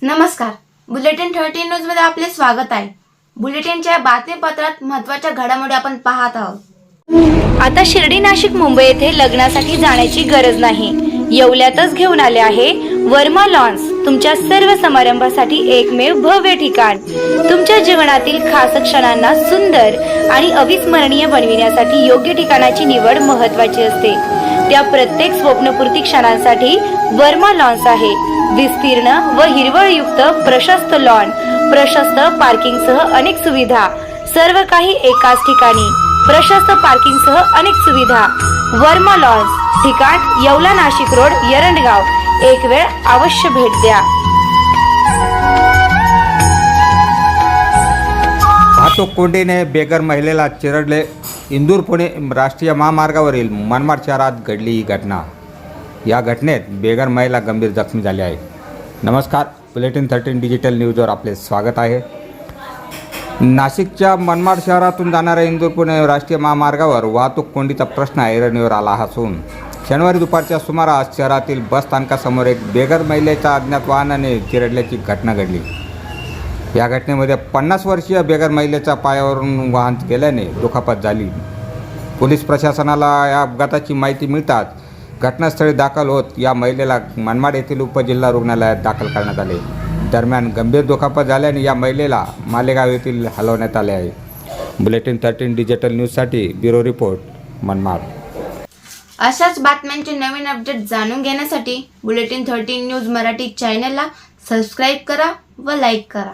नमस्कार, bulletin 13 news मध्ये आपले स्वागत आहे। बुलेटिनच्या बातमीपत्रात महत्त्वाच्या घडामोडी आपण पाहत आहोत। आता शिर्डी, नाशिक, मुंबई येथे लग्नासाठी जाण्याची गरज नाही। येवल्यातच घेऊन आले आहे वर्मा लॉन्स, तुमच्या सर्व समारंभासाठी एकमेव भव्य ठिकाण। तुमच्या जीवनातील खास क्षणांना सुंदर आणि अविस्मरणीय बनविण्यासाठी योग्य ठिकाणाची निवड महत्त्वाची असते। त्या प्रत्येक स्वप्नपूर्ती क्षणांसाठी वर्मा लॉन्स आहे। विस्तीर्ण व हिरवळयुक्त प्रशस्त लॉन, प्रशस्त पार्किंगसह अनेक सुविधा, सर्व काही एकाच ठिकाणी। प्रशस्त पार्किंगसह अनेक सुविधा। वर्मा लॉन्स, ठिकाण येवला, नाशिक रोड, एरंडगाव। एक वेळ अवश्य भेट द्या। वाहतूक कोंडीने बेघर महिलेला चिरडले। इंदूर पुणे राष्ट्रीय महामार्गावरील मनमाड शहरात घडली ही घटना। या घटनेत बेघर महिला गंभीर जखमी झाली आहे। नमस्कार, बुलेटिन 13 डिजिटल न्यूजवर आपले स्वागत आहे। नाशिकच्या मनमाड शहरातून जाणाऱ्या इंदूर पुणे राष्ट्रीय महामार्गावर वाहतूक कोंडीचा प्रश्न ऐरणीवर आला असून शनिवारी दुपारच्या सुमारास शहरातील बस स्थानकासमोर एक बेघर महिलेच्या अज्ञात वाहनाने चिरडल्याची घटना घडली। या घटनेमध्ये 50 वर्षीय बेघर महिलेच्या पायावरून वाहन गेल्याने दुखापत झाली। पोलीस प्रशासनाला या अपघाताची माहिती मिळताच घटनास्थळी दाखल होत या महिलेला मनमाड येथील उपजिल्हा रुग्णालयात दाखल करण्यात आले। दरम्यान गंभीर दुखापत झाल्याने या महिलेला मालेगाव येथील हलवण्यात आले आहे। बुलेटिन 13 डिजिटल न्यूजसाठी ब्युरो रिपोर्ट, मनमाड। अशाच बातम्यांचे नवीन अपडेट जाणून घेण्यासाठी बुलेटिन 13 न्यूज मराठी चॅनलला सबस्क्राइब करा व लाईक करा।